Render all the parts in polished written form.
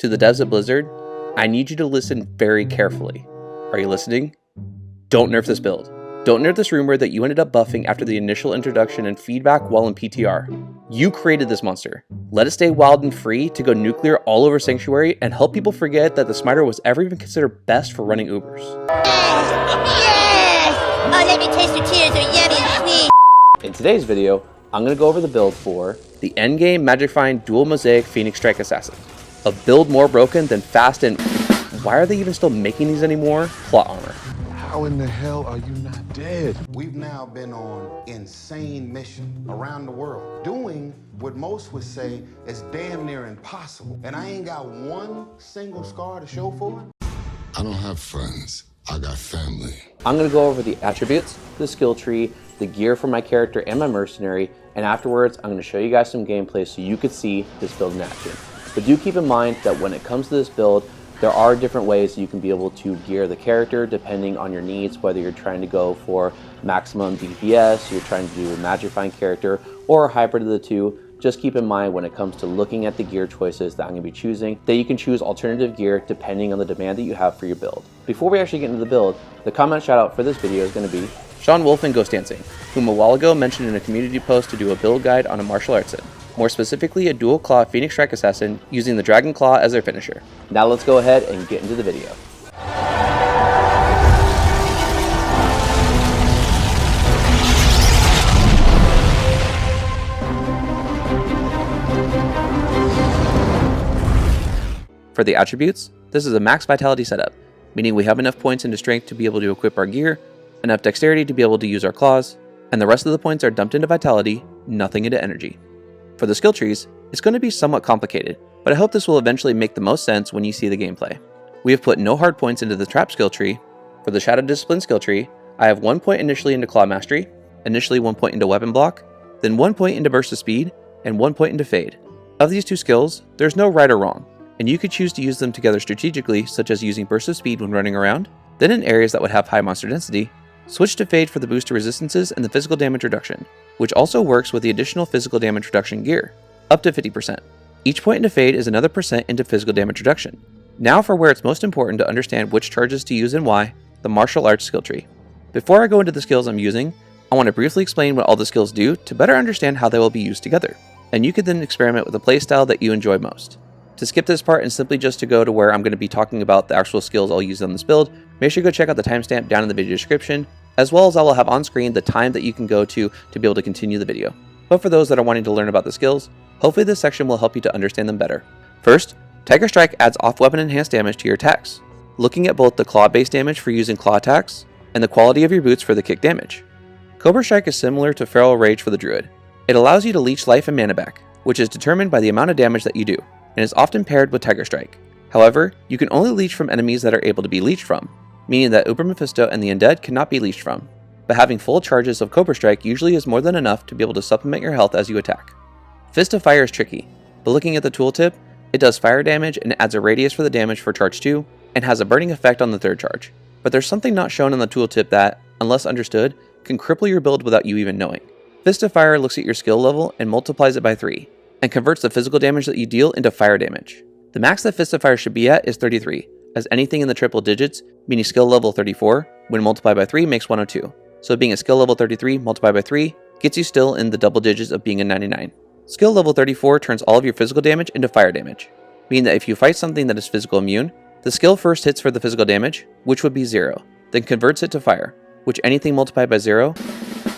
To the devs at Blizzard, I need you to listen very carefully. Are you listening? Don't nerf this build. Don't nerf this rumor that you ended up buffing after the initial introduction and feedback while in PTR. You created this monster. Let it stay wild and free to go nuclear all over Sanctuary and help people forget that the Smiter was ever even considered best for running Ubers. Yes! Oh, let me taste your tears, they're yummy and sweet. In today's video, I'm going to go over the build for the Endgame Magic Find Dual Mosaic Phoenix Strike Assassin. A build more broken than fast and... why are they even still making these anymore? Plot armor. How in the hell are you not dead? We've now been on insane mission around the world, doing what most would say is damn near impossible. And I ain't got one single scar to show for it. I don't have friends. I got family. I'm going to go over the attributes, the skill tree, the gear for my character and my mercenary, and afterwards I'm going to show you guys some gameplay so you could see this build in action. But do keep in mind that when it comes to this build, there are different ways you can be able to gear the character depending on your needs, whether you're trying to go for maximum DPS, you're trying to do a Magic Find character, or a hybrid of the two. Just keep in mind when it comes to looking at the gear choices that I'm going to be choosing, that you can choose alternative gear depending on the demand that you have for your build. Before we actually get into the build, the comment shout out for this video is going to be Sean Wolf and Ghost Dancing, whom a while ago mentioned in a community post to do a build guide on a martial arts sim. More specifically, a dual claw Phoenix Strike Assassin using the Dragon Claw as their finisher. Now let's go ahead and get into the video. For the attributes, this is a max vitality setup, meaning we have enough points into strength to be able to equip our gear, enough dexterity to be able to use our claws, and the rest of the points are dumped into vitality, nothing into energy. For the skill trees, it's going to be somewhat complicated, but I hope this will eventually make the most sense when you see the gameplay. We have put no hard points into the trap skill tree. For the Shadow Discipline skill tree, I have 1 point initially into Claw Mastery, initially 1 point into Weapon Block, then 1 point into Burst of Speed, and 1 point into Fade. Of these two skills, there's no right or wrong, and you could choose to use them together strategically, such as using Burst of Speed when running around, then in areas that would have high monster density, switch to Fade for the boost to resistances and the physical damage reduction, which also works with the additional physical damage reduction gear, up to 50%. Each point into Fade is another percent into physical damage reduction. Now for where it's most important to understand which charges to use and why, the martial arts skill tree. Before I go into the skills I'm using, I want to briefly explain what all the skills do to better understand how they will be used together, and you can then experiment with the playstyle that you enjoy most. To skip this part and simply just to go to where I'm going to be talking about the actual skills I'll use on this build, make sure you go check out the timestamp down in the video description, as well as I will have on screen the time that you can go to be able to continue the video. But for those that are wanting to learn about the skills, hopefully this section will help you to understand them better. First, Tiger Strike adds off-weapon enhanced damage to your attacks, looking at both the claw-based damage for using claw attacks, and the quality of your boots for the kick damage. Cobra Strike is similar to Feral Rage for the Druid. It allows you to leech life and mana back, which is determined by the amount of damage that you do, and is often paired with Tiger Strike. However, you can only leech from enemies that are able to be leeched from, meaning that Uber Mephisto and the Undead cannot be leeched from, but having full charges of Cobra Strike usually is more than enough to be able to supplement your health as you attack. Fist of Fire is tricky, but looking at the tooltip, it does fire damage and adds a radius for the damage for charge 2, and has a burning effect on the third charge. But there's something not shown in the tooltip that, unless understood, can cripple your build without you even knowing. Fist of Fire looks at your skill level and multiplies it by 3, and converts the physical damage that you deal into fire damage. The max that Fist of Fire should be at is 33, as anything in the triple digits, meaning skill level 34, when multiplied by 3 makes 102. So being a skill level 33 multiplied by 3 gets you still in the double digits of being a 99. Skill level 34 turns all of your physical damage into fire damage, meaning that if you fight something that is physical immune, the skill first hits for the physical damage, which would be 0, then converts it to fire, which anything multiplied by 0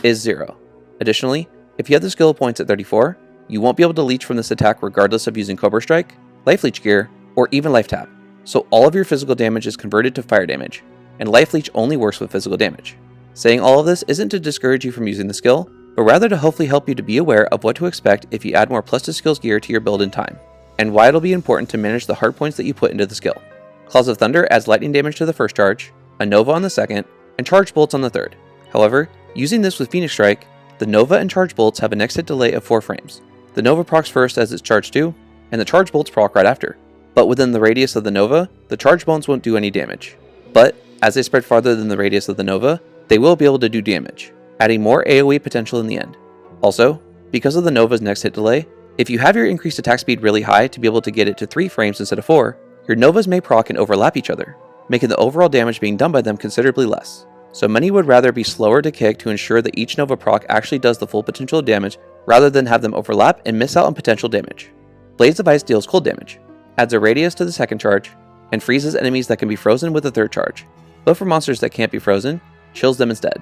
is 0. Additionally, if you have the skill points at 34, you won't be able to leech from this attack regardless of using Cobra Strike, Life Leech gear, or even Life Tap. So all of your physical damage is converted to fire damage, and Life Leech only works with physical damage. Saying all of this isn't to discourage you from using the skill, but rather to hopefully help you to be aware of what to expect if you add more plus to skills gear to your build in time, and why it'll be important to manage the hard points that you put into the skill. Claws of Thunder adds lightning damage to the first charge, a Nova on the second, and Charge Bolts on the third. However, using this with Phoenix Strike, the Nova and Charge Bolts have a next hit delay of 4 frames. The Nova procs first as it's Charge 2, and the Charge Bolts proc right after. But within the radius of the Nova, the Charge Bolts won't do any damage. But, as they spread farther than the radius of the Nova, they will be able to do damage, adding more AoE potential in the end. Also, because of the Nova's next hit delay, If you have your increased attack speed really high to be able to get it to 3 frames instead of 4, your Novas may proc and overlap each other, making the overall damage being done by them considerably less. So many would rather be slower to kick to ensure that each Nova proc actually does the full potential of damage rather than have them overlap and miss out on potential damage. Blades of Ice deals cold damage, adds a radius to the second charge, and freezes enemies that can be frozen with the third charge, but for monsters that can't be frozen, chills them instead.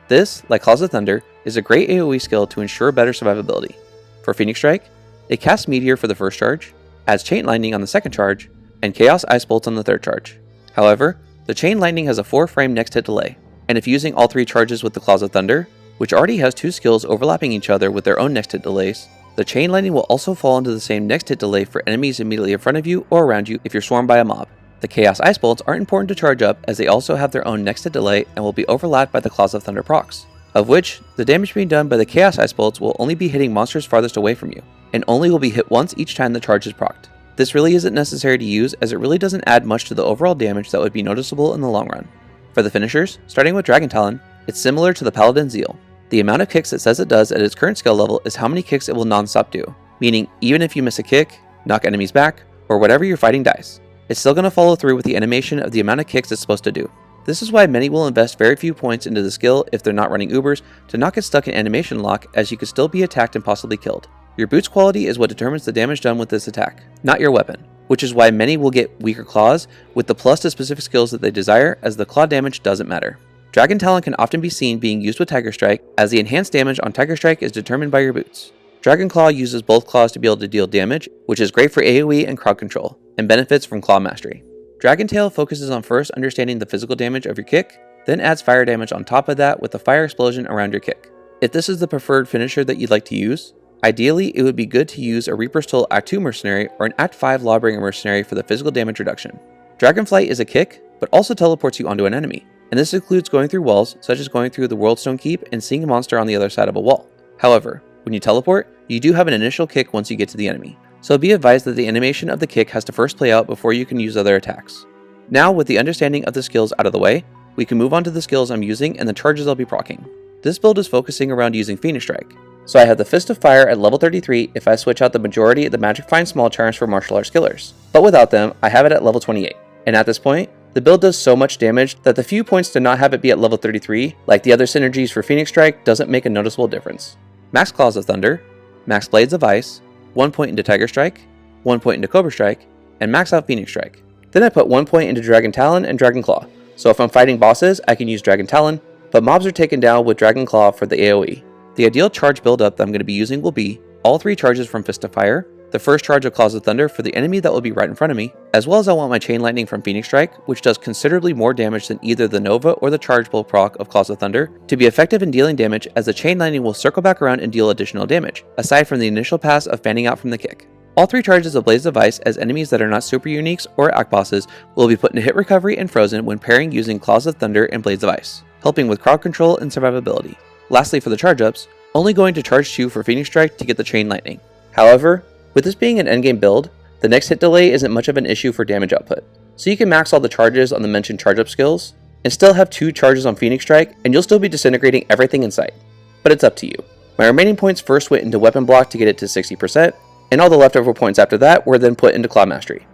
This, like Claws of Thunder, is a great AoE skill to ensure better survivability. For Phoenix Strike, it casts Meteor for the first charge, adds Chain Lightning on the second charge, and Chaos Ice Bolts on the third charge. However, the Chain Lightning has a 4-frame next hit delay, and if using all 3 charges with the Claws of Thunder, which already has 2 skills overlapping each other with their own next hit delays, the Chain Lightning will also fall into the same next hit delay for enemies immediately in front of you or around you if you're swarmed by a mob. The Chaos Ice Bolts aren't important to charge up as they also have their own next hit delay and will be overlapped by the Claws of Thunder procs, of which the damage being done by the Chaos Ice Bolts will only be hitting monsters farthest away from you, and only will be hit once each time the charge is procced. This really isn't necessary to use as it really doesn't add much to the overall damage that would be noticeable in the long run. For the finishers, starting with Dragon Talon, it's similar to the Paladin Zeal. The amount of kicks it says it does at its current skill level is how many kicks it will non-stop do, meaning even if you miss a kick, knock enemies back, or whatever you're fighting dies, it's still going to follow through with the animation of the amount of kicks it's supposed to do. This is why many will invest very few points into the skill if they're not running Ubers to not get stuck in animation lock, as you could still be attacked and possibly killed. Your boot's quality is what determines the damage done with this attack, not your weapon, which is why many will get weaker claws with the plus to specific skills that they desire, as the claw damage doesn't matter. Dragon Talon can often be seen being used with Tiger Strike, as the enhanced damage on Tiger Strike is determined by your boots. Dragon Claw uses both claws to be able to deal damage, which is great for AoE and crowd control, and benefits from claw mastery. Dragon Tail focuses on first understanding the physical damage of your kick, then adds fire damage on top of that with a fire explosion around your kick. If this is the preferred finisher that you'd like to use, ideally it would be good to use a Reaper's Toll Act 2 Mercenary or an Act 5 Lawbringer Mercenary for the physical damage reduction. Dragonflight is a kick, but also teleports you onto an enemy, and this includes going through walls, such as going through the Worldstone Keep and seeing a monster on the other side of a wall. However, when you teleport, you do have an initial kick once you get to the enemy, so be advised that the animation of the kick has to first play out before you can use other attacks. Now, with the understanding of the skills out of the way, we can move on to the skills I'm using and the charges I'll be proccing. This build is focusing around using Phoenix Strike, so I have the Fist of Fire at level 33 if I switch out the majority of the Magic Find Small Charms for martial arts killers, but without them, I have it at level 28, and at this point, the build does so much damage that the few points to not have it be at level 33, like the other synergies for Phoenix Strike, doesn't make a noticeable difference. Max Claws of Thunder, Max Blades of Ice, 1 point into Tiger Strike, 1 point into Cobra Strike, and max out Phoenix Strike. Then I put 1 point into Dragon Talon and Dragon Claw, so if I'm fighting bosses, I can use Dragon Talon, but mobs are taken down with Dragon Claw for the AoE. The ideal charge build-up that I'm going to be using will be all 3 charges from Fist of Fire, the first charge of Claws of Thunder for the enemy that will be right in front of me, as well as I want my Chain Lightning from Phoenix Strike, which does considerably more damage than either the Nova or the chargeable proc of Claws of Thunder, to be effective in dealing damage, as the Chain Lightning will circle back around and deal additional damage, aside from the initial pass of fanning out from the kick. All 3 charges of Blades of Ice as enemies that are not super uniques or act bosses will be put into hit recovery and frozen when pairing using Claws of Thunder and Blades of Ice, helping with crowd control and survivability. Lastly, for the charge ups, only going to charge 2 for Phoenix Strike to get the Chain Lightning. However, with this being an endgame build, the next hit delay isn't much of an issue for damage output, so you can max all the charges on the mentioned charge up skills, and still have 2 charges on Phoenix Strike, and you'll still be disintegrating everything in sight. But it's up to you. My remaining points first went into Weapon Block to get it to 60%, and all the leftover points after that were then put into Claw Mastery.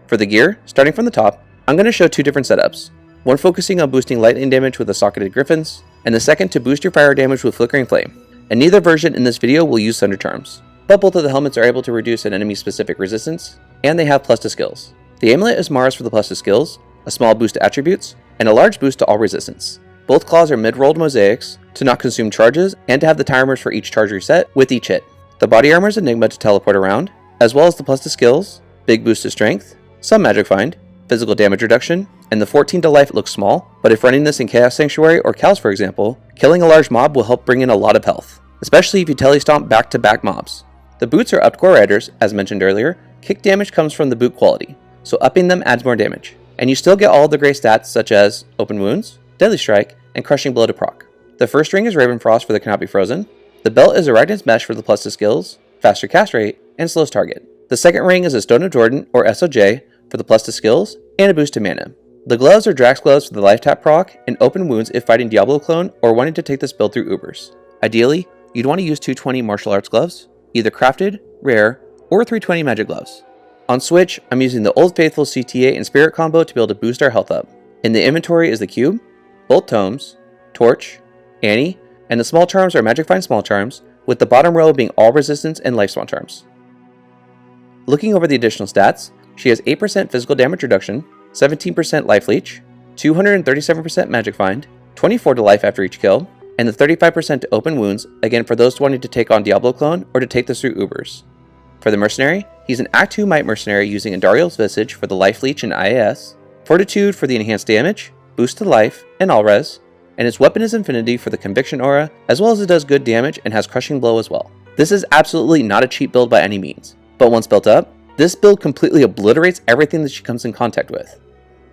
For the gear, starting from the top, I'm going to show 2 different setups, one focusing on boosting lightning damage with the socketed Griffons, and the second to boost your fire damage with Flickering Flame, and neither version in this video will use Thunder Charms. But both of the helmets are able to reduce an enemy's specific resistance, and they have plus to skills. The amulet is Mars for the plus to skills, a small boost to attributes, and a large boost to all resistance. Both claws are mid-rolled mosaics to not consume charges and to have the timers for each charge reset with each hit. The body armor is Enigma to teleport around, as well as the plus to skills, big boost to strength, some magic find, physical damage reduction, and the 14 to life looks small, but if running this in Chaos Sanctuary or Cows for example, killing a large mob will help bring in a lot of health, especially if you telestomp back-to-back mobs. The boots are upped Core Riders, as mentioned earlier. Kick damage comes from the boot quality, so upping them adds more damage. And you still get all of the great stats such as Open Wounds, Deadly Strike, and Crushing Blow to proc. The first ring is Ravenfrost for the Cannot Be Frozen. The belt is Arachnid's Mesh for the plus to skills, faster cast rate, and slows target. The second ring is a Stone of Jordan, or SOJ, for the plus to skills, and a boost to mana. The gloves are Drax Gloves for the life tap proc, and Open Wounds if fighting Diablo clone or wanting to take this build through Ubers. Ideally, you'd want to use 220 martial arts gloves, either crafted, rare, or 320 magic gloves. On Switch, I'm using the Old Faithful CTA and Spirit combo to be able to boost our health up. In the inventory is the Cube, both Tomes, Torch, Annie, and the small charms are Magic Find small charms, with the bottom row being all resistance and life spawn charms. Looking over the additional stats, she has 8% physical damage reduction, 17% life leech, 237% magic find, 24 to life after each kill, and the 35% to open wounds, again for those wanting to take on Diablo clone or to take this through Ubers. For the Mercenary, he's an Act 2 Might Mercenary using Andariel's Visage for the life leech and IAS, Fortitude for the enhanced damage, boost to life, and all res, and his weapon is Infinity for the Conviction aura, as well as it does good damage and has Crushing Blow as well. This is absolutely not a cheap build by any means, but once built up, this build completely obliterates everything that she comes in contact with,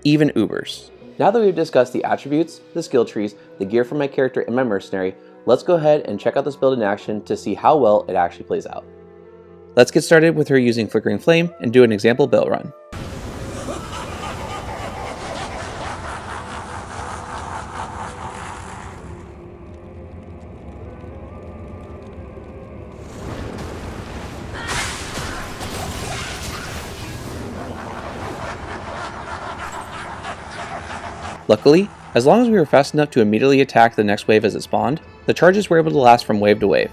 even Ubers. Now that we've discussed the attributes, the skill trees, the gear for my character and my mercenary, let's go ahead and check out this build in action to see how well it actually plays out. Let's get started with her using Flickering Flame and do an example build run. Luckily, as long as we were fast enough to immediately attack the next wave as it spawned, the charges were able to last from wave to wave.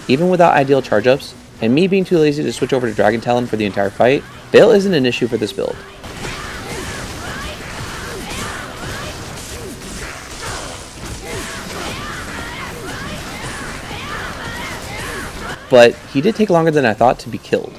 Even without ideal charge ups, and me being too lazy to switch over to Dragon Talon for the entire fight, Baal isn't an issue for this build. But he did take longer than I thought to be killed.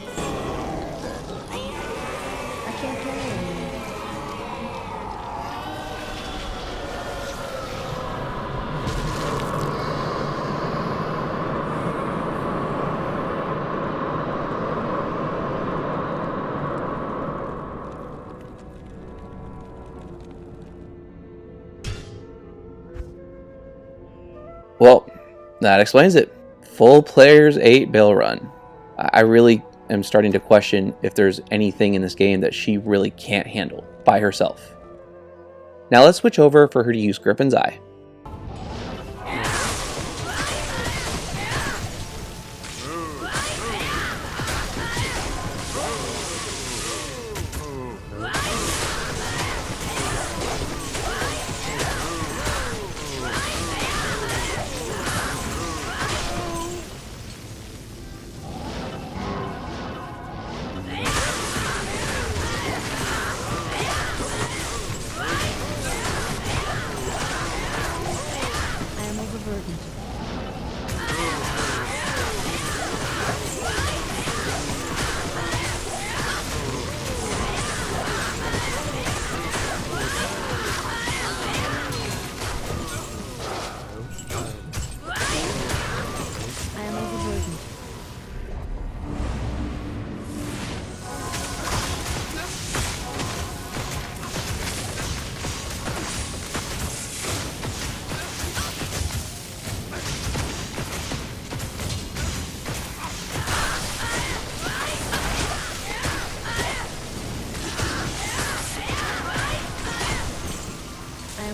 Well, that explains it. Full players 8 Baal run. I really am starting to question if there's anything in this game that she really can't handle by herself. Now let's switch over for her to use Griffon's Eye.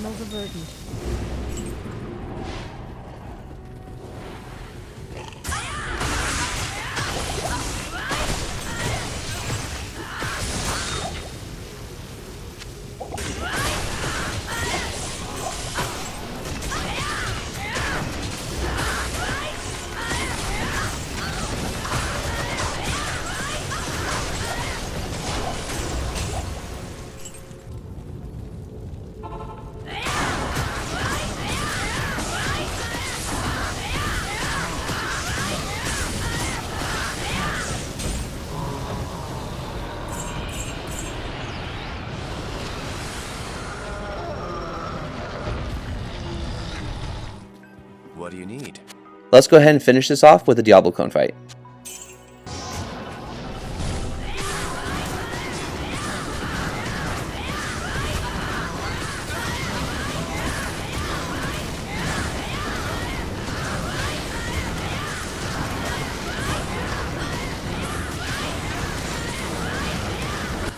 channels of burden. What do you need? Let's go ahead and finish this off with a Diablo clone fight.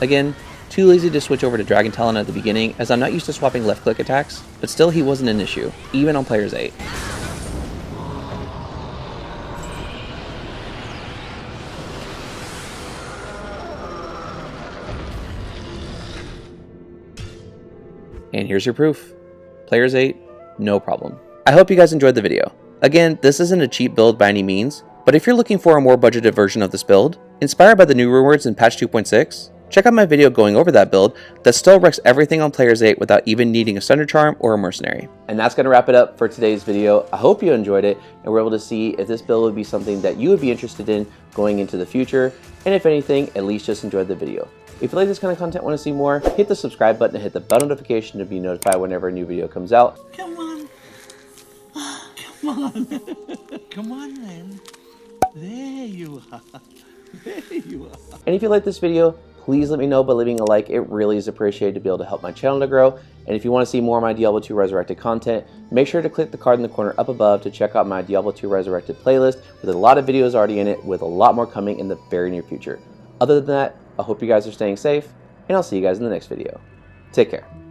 Again, too lazy to switch over to Dragon Talon at the beginning as I'm not used to swapping left click attacks, but still he wasn't an issue, even on players 8. And here's your proof. Players 8, no problem. I hope you guys enjoyed the video. Again, this isn't a cheap build by any means, but if you're looking for a more budgeted version of this build, inspired by the new Runewords in patch 2.6, check out my video going over that build that still wrecks everything on Players 8 without even needing a Thunder Charm or a Mercenary. And that's going to wrap it up for today's video. I hope you enjoyed it and were able to see if this build would be something that you would be interested in going into the future, and if anything, at least just enjoyed the video. If you like this kind of content and want to see more, hit the subscribe button and hit the bell notification to be notified whenever a new video comes out. Come on. Come on. Come on, then. There you are. There you are. And if you like this video, please let me know by leaving a like. It really is appreciated to be able to help my channel to grow. And if you want to see more of my Diablo 2 Resurrected content, make sure to click the card in the corner up above to check out my Diablo 2 Resurrected playlist with a lot of videos already in it, with a lot more coming in the very near future. Other than that, I hope you guys are staying safe, and I'll see you guys in the next video. Take care.